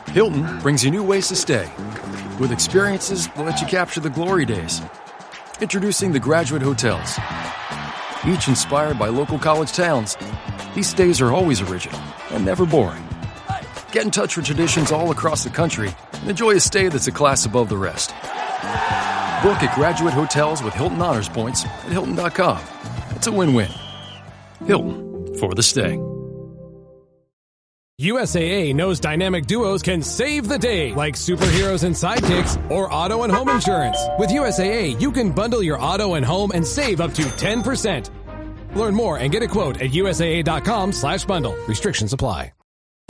Hilton brings you new ways to stay, with experiences that let you capture the glory days. Introducing the Graduate Hotels. Each inspired by local college towns, these stays are always original and never boring. Get in touch with traditions all across the country and enjoy a stay that's a class above the rest. Book at Graduate Hotels with Hilton Honors Points at Hilton.com. It's a win-win. Hilton, for the stay. USAA knows dynamic duos can save the day, like superheroes and sidekicks or auto and home insurance. With USAA, you can bundle your auto and home and save up to 10%. Learn more and get a quote at USAA.com/bundle. Restrictions apply.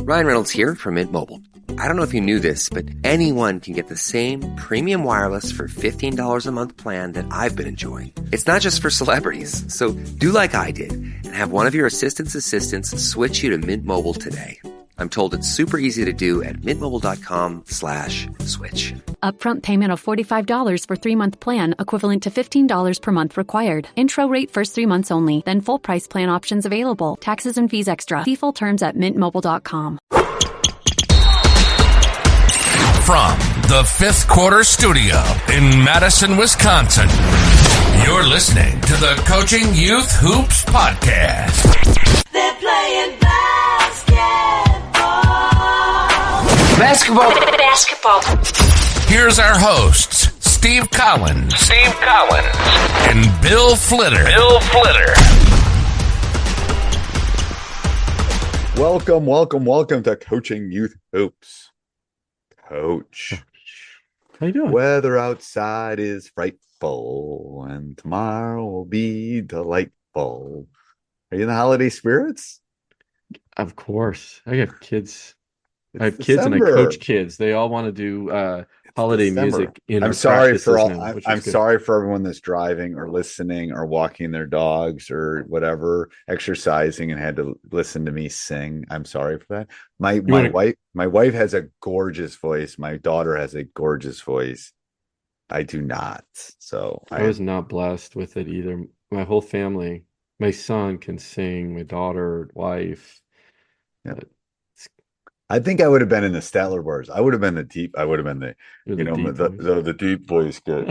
Ryan Reynolds here from Mint Mobile. I don't know if you knew this, but anyone can get the same premium wireless for $15 a month plan that I've been enjoying. It's not just for celebrities. So do like I did and have one of your assistants switch you to Mint Mobile today. I'm told it's super easy to do at mintmobile.com/switch. Upfront payment of $45 for 3-month plan, equivalent to $15 per month required. Intro rate first 3 months only, then full price plan options available. Taxes and fees extra. See full terms at mintmobile.com. From the Fifth Quarter Studio in Madison, Wisconsin, you're listening to the Coaching Youth Hoops Podcast. They're playing Basketball. Here's our hosts, Steve Collins. And Bill Flitter. Welcome to Coaching Youth Hoops. Coach. How you doing? Weather outside is frightful, and tomorrow will be delightful. Are you in the holiday spirits? Of course. I have kids. I have December. kids and I coach kids. They all want to do holiday December. music in I'm our sorry for practices all. now, which I'm is good. sorry for everyone that's driving or listening or walking their dogs or whatever, exercising and had to listen to me sing. I'm sorry for that. My wife has a gorgeous voice. My daughter has a gorgeous voice. I do not. So I was not blessed with it either. My whole family, my son can sing, my daughter, wife. Yeah. I think I would have been in the Statler Wars. I would have been the deep. I would have been the deep voice. Good.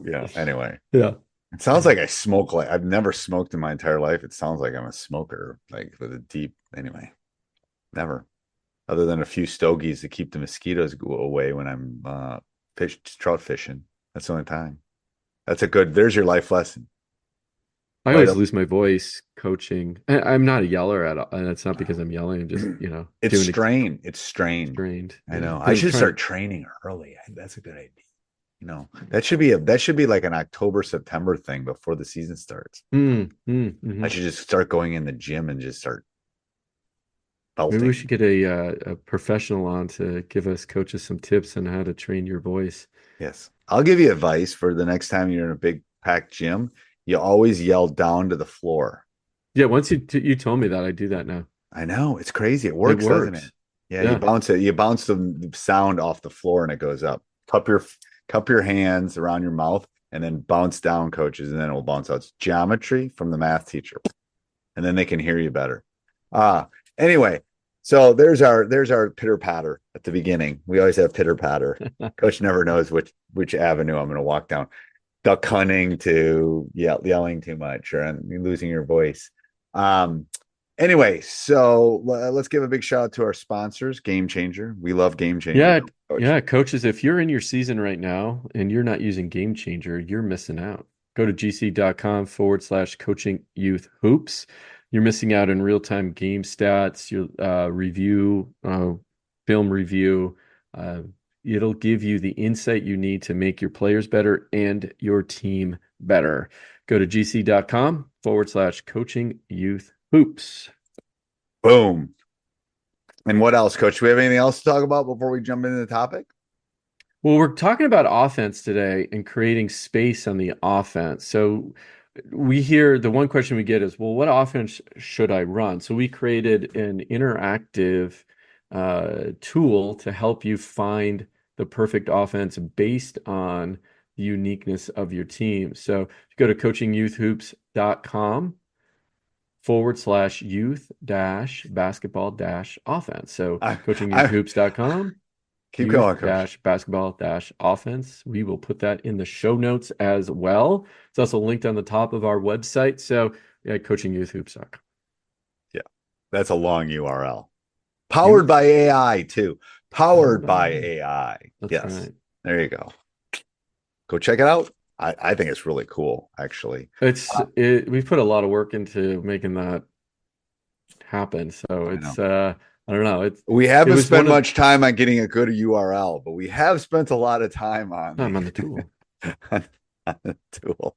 Yeah. Anyway. Yeah. It sounds like I smoke. Like I've never smoked in my entire life. It sounds like I'm a smoker, like with a deep. Anyway, never. Other than a few stogies to keep the mosquitoes away when I'm trout fishing. That's the only time. That's a good. There's your life lesson. I always lose my voice coaching. I'm not a yeller at all, and it's not because I'm yelling. I'm just, it's strained. It's strained. I know. I should start training early. That's a good idea. That should be like an October, September thing before the season starts. I should just start going in the gym and just start belting. Maybe we should get a professional on to give us coaches some tips on how to train your voice. Yes. I'll give you advice for the next time you're in a big packed gym. You always yell down to the floor. Yeah, once you told me that, I do that now. I know, it's crazy. It works, doesn't it? Yeah, you bounce it. You bounce the sound off the floor, and it goes up. Cup your hands around your mouth, and then bounce down, coaches, and then it will bounce out. It's geometry from the math teacher, and then they can hear you better. Anyway, so there's our pitter patter at the beginning. We always have pitter patter. Coach never knows which avenue I'm going to walk down. Duck hunting to yelling too much or losing your voice. Anyway, so let's give a big shout out to our sponsors, Game Changer. We love Game Changer. Yeah, coaches, if you're in your season right now and you're not using Game Changer, you're missing out. Go to gc.com/coaching youth hoops. You're missing out on real-time game stats, your review, film review. It'll give you the insight you need to make your players better and your team better. Go to gc.com/coaching youth hoops. Boom. And what else, Coach? Do we have anything else to talk about before we jump into the topic? Well, we're talking about offense today and creating space on the offense. So we hear the one question we get is, well, what offense should I run? So we created an interactive tool to help you find the perfect offense based on the uniqueness of your team. So if you go to coachingyouthhoops.com, .com/youth dash basketball dash offense. So I coachingyouthhoops.com keep youth going, Coach. dash basketball dash offense. We will put that in the show notes as well. It's also linked on the top of our website. So yeah, coachingyouthhoops.com. Yeah, that's a long URL. Powered by AI too. Powered by AI. That's yes. Right. There you go. Go check it out. I think it's really cool, actually. We've put a lot of work into making that happen. So it's I don't know. We haven't spent much time on getting a good URL, but we have spent a lot of time on the tool. on the tool.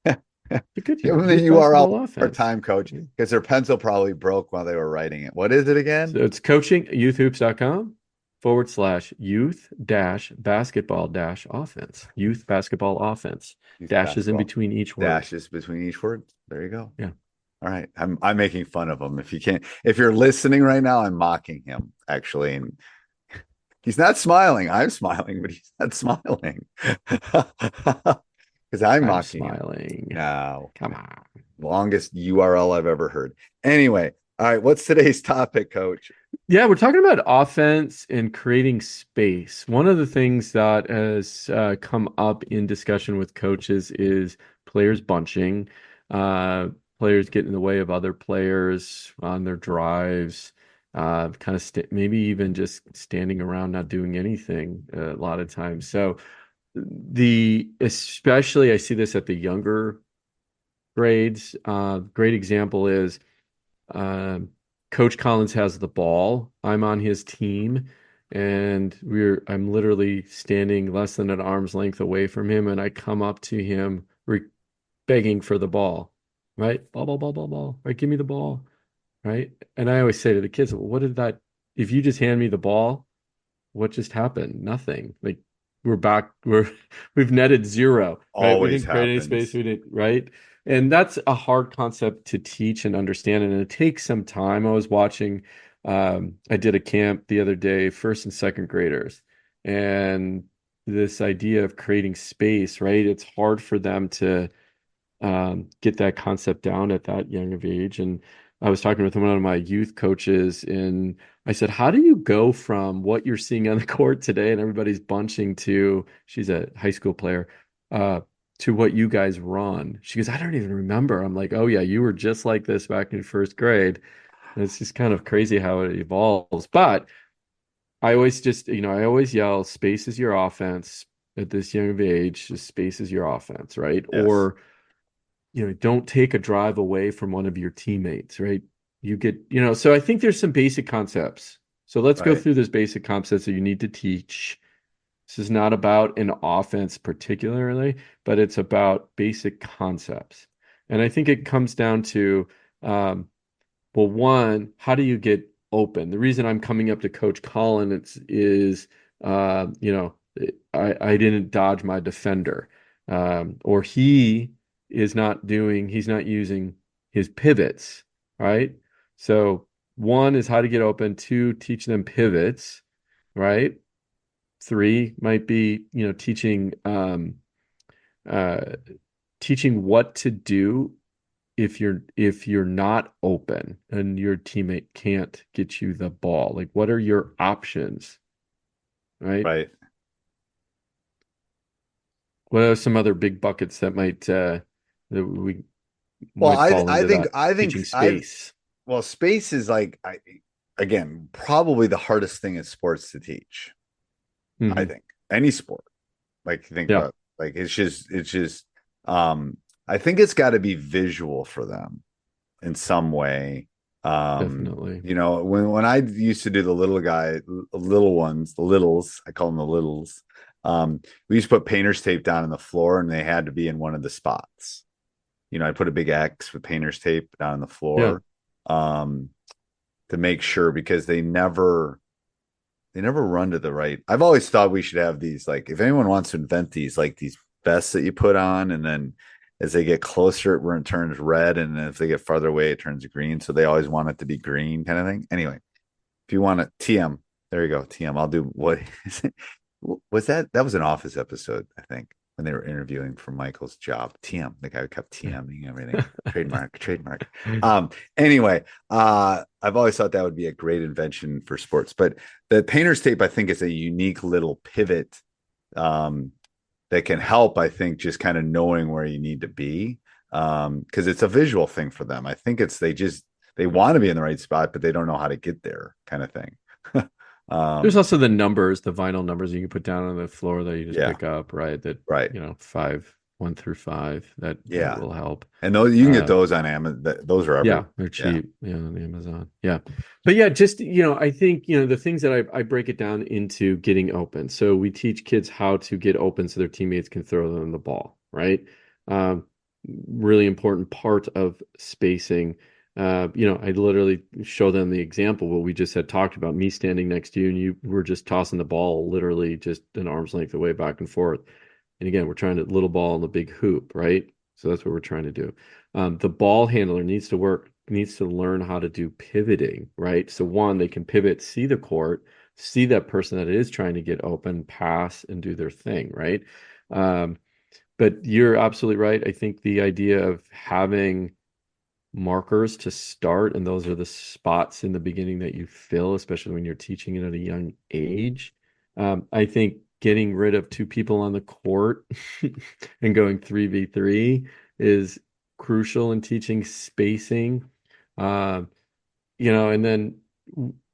Give them the URL for time, Coach, because their pencil probably broke while they were writing it. What is it again? So it's coachingyouthhoops.com /youth dash basketball dash offense. Youth basketball offense. Dashes in between each word. Dashes between each word. There you go. Yeah. All right. I'm making fun of him. If you're listening right now, I'm mocking him, actually. And he's not smiling. I'm smiling, but he's not smiling. Because I'm mocking smiling. No. Come on. Longest URL I've ever heard. Anyway, all right. What's today's topic, Coach? Yeah, we're talking about offense and creating space. One of the things that has come up in discussion with coaches is players bunching, players getting in the way of other players on their drives, kind of maybe even just standing around not doing anything a lot of times. So especially I see this at the younger grades. Great example is Coach Collins has the ball. I'm on his team, and I'm literally standing less than an arm's length away from him, and I come up to him begging for the ball, right? Ball, right? Give me the ball, right? And I always say to the kids, what did that, if you just hand me the ball, what just happened? Nothing. Like we're back, we've netted zero, right? Always we didn't create any space, we didn't, right? And that's a hard concept to teach and understand, and it takes some time. I was watching, I did a camp the other day, first and second graders, and this idea of creating space, right? It's hard for them to get that concept down at that young of age. And I was talking with one of my youth coaches, and I said, how do you go from what you're seeing on the court today and everybody's bunching to, she's a high school player, to what you guys run? She goes, I don't even remember. I'm like, oh yeah, you were just like this back in first grade. And it's just kind of crazy how it evolves. But I always I always yell, space is your offense at this young of age. Just space is your offense, right? Yes. Or, don't take a drive away from one of your teammates, right? You get, so I think there's some basic concepts. So let's go through those basic concepts that you need to teach. This is not about an offense particularly, but it's about basic concepts. And I think it comes down to, one, how do you get open? The reason I'm coming up to Coach Collins is I didn't dodge my defender, or he's not using his pivots, right? So 1 is how to get open. 2, teach them pivots, right? 3 might be, teaching what to do if you're not open and your teammate can't get you the ball. Like, what are your options? Right. What are some other big buckets that might that we I think teaching space? Space is again, probably the hardest thing in sports to teach. Mm-hmm. I think any sport, about, it's just, I think it's got to be visual for them in some way. Definitely. When I used to do the little ones, the littles, I call them the littles. We used to put painter's tape down on the floor, and they had to be in one of the spots. I put a big X with painter's tape down on the floor, to make sure, because they never run to the right. I've always thought we should have these, if anyone wants to invent these, these vests that you put on, and then as they get closer, it turns red, and then if they get farther away, it turns green. So they always want it to be green, kind of thing. Anyway, if you want to there you go, TM. I'll do what is it? Was that was an Office episode, I think. when they were interviewing for Michael's job. TM, the guy who kept TMing everything. trademark. Anyway, I've always thought that would be a great invention for sports. But the painter's tape, I think, is a unique little pivot that can help, I think, just kind of knowing where you need to be. Because it's a visual thing for them. I think they want to be in the right spot, but they don't know how to get there, kind of thing. There's also the vinyl numbers you can put down on the floor that you just pick up, right? That, right. 1 through 5, that will help. And those, you can get those on Amazon. Those are everywhere. Yeah, they're cheap. Yeah, on Amazon. Yeah. But yeah, just, I think, the things that I break it down into getting open. So we teach kids how to get open so their teammates can throw them the ball, right? Really important part of spacing. I literally show them the example what we just had talked about, me standing next to you and you were just tossing the ball literally just an arm's length away back and forth. And again, we're trying to little ball in the big hoop, right? So that's what we're trying to do. The ball handler needs to learn how to do pivoting, right? So one, they can pivot, see the court, see that person that is trying to get open, pass and do their thing, right? But you're absolutely right. I think the idea of having markers to start, and those are the spots in the beginning that you fill, especially when you're teaching it at a young age. I think getting rid of 2 people on the court and going 3v3 is crucial in teaching spacing. And then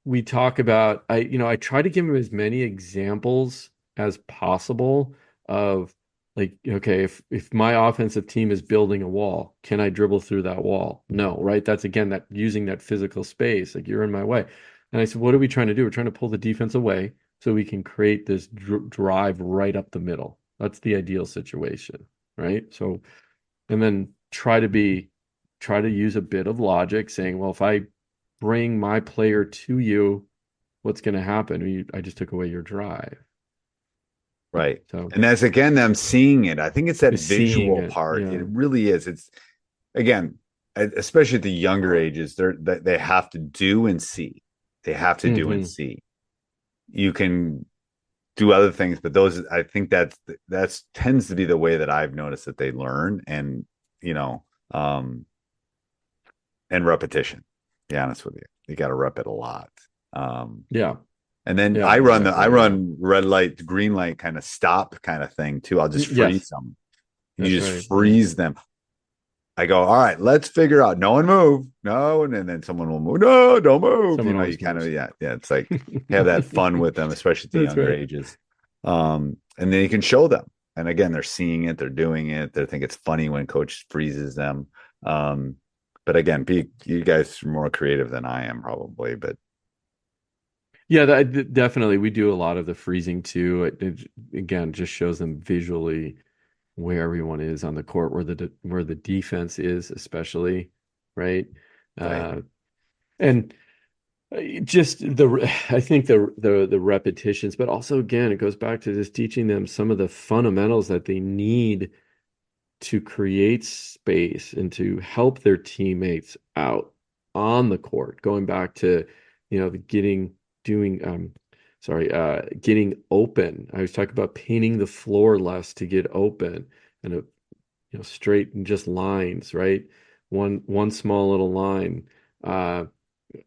we talk about, I try to give them as many examples as possible of, like, okay, if my offensive team is building a wall, can I dribble through that wall? No, right? That's, again, that using that physical space, like, you're in my way. And I said, what are we trying to do? We're trying to pull the defense away so we can create this drive right up the middle. That's the ideal situation, right? So, and then try to use a bit of logic, saying, well, if I bring my player to you, what's going to happen? I just took away your drive. Right. So, and that's, again, them seeing it. I think it's that visual part. Yeah. It really is. It's, again, especially at the younger ages, they have to do and see. They have to do and see. You can do other things, but those, I think that's tends to be the way that I've noticed that they learn, and, and repetition. To be honest with you, you got to rep it a lot. Yeah. And then I run red light, green light, kind of stop kind of thing too. I'll just freeze them. You just freeze them. I go, all right, let's figure out. No one move. No. And then someone will move. No, don't move. You kind of, yeah. It's like, have that fun with them, especially at the younger ages. And then you can show them. And again, they're seeing it. They're doing it. They think it's funny when coach freezes them. But again, you guys are more creative than I am probably, but. Yeah, definitely. We do a lot of the freezing too. It again just shows them visually where everyone is on the court, where the defense is, especially, right? And just I think the repetitions, but also, again, it goes back to just teaching them some of the fundamentals that they need to create space and to help their teammates out on the court. Going back to getting open. I was talking about painting the floor less to get open, and straight and just lines, right? One small little line, and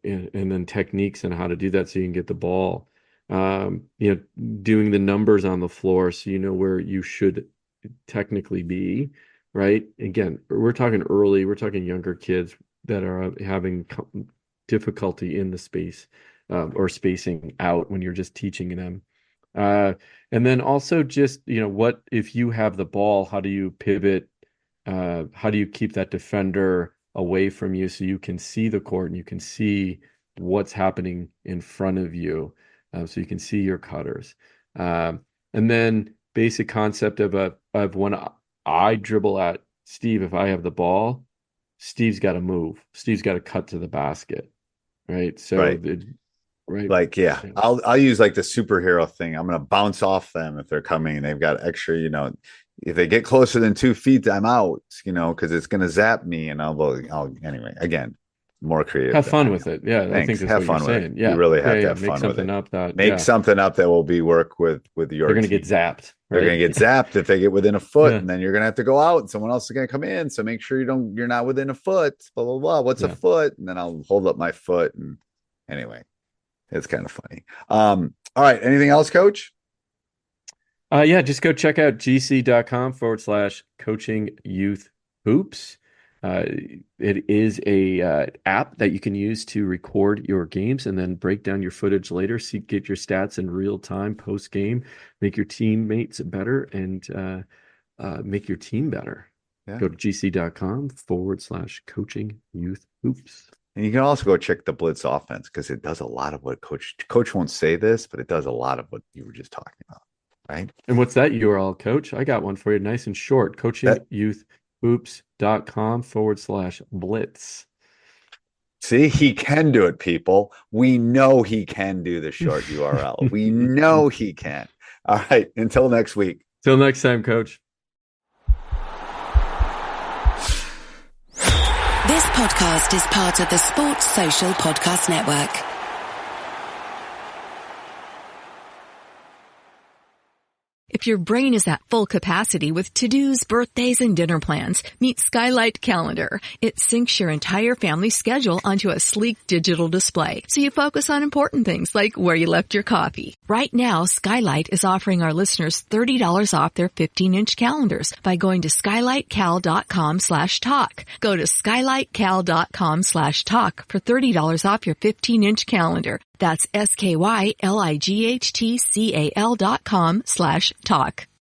then techniques on how to do that so you can get the ball. Doing the numbers on the floor so you know where you should technically be, right? Again, we're talking younger kids that are having difficulty in the space. Or spacing out when you're just teaching them. And then also just, what if you have the ball, how do you pivot? How do you keep that defender away from you so you can see the court and you can see what's happening in front of you, so you can see your cutters. And then basic concept of when I dribble at Steve, if I have the ball, Steve's got to move. Steve's got to cut to the basket, right? So right. Like, yeah, I'll use like the superhero thing. I'm going to bounce off them if they're coming. They've got extra, if they get closer than 2 feet, I'm out, because it's going to zap me. And I'll anyway, again, more creative. Have fun with it. Yeah, Thanks. I think that's have what fun you're with saying. it. Yeah, you really have to have make fun something with it. up Make something up that will be work with your. They're going to get zapped. They're Right? going to get zapped if they get within a foot, Yeah. and then you're going to have to go out, and someone else is going to come in. So make sure you're not within a foot. Blah blah blah. What's a foot? And then I'll hold up my foot. And anyway, it's kind of funny. All right. Anything else, Coach? Yeah, just go check out gc.com/coaching youth hoops. It is a app that you can use to record your games and then break down your footage later. So you get your stats in real time post game, make your teammates better, and make your team better. Yeah. Go to gc.com/coaching youth hoops. And you can also go check the blitz offense because it does a lot of what Coach won't say this, but it does a lot of what you were just talking about. Right. And what's that URL, Coach? I got one for you, nice and short. coachingyouthhoops.com/blitz. See, he can do it, people. We know he can do the short URL. We know he can. All right. Until next week. Till next time, Coach. This podcast is part of the Sports Social Podcast Network. If your brain is at full capacity with to-dos, birthdays, and dinner plans, meet Skylight Calendar. It syncs your entire family's schedule onto a sleek digital display, so you focus on important things like where you left your coffee. Right now, Skylight is offering our listeners $30 off their 15-inch calendars by going to skylightcal.com/talk. Go to skylightcal.com/talk for $30 off your 15-inch calendar. That's skylightcal.com/talk.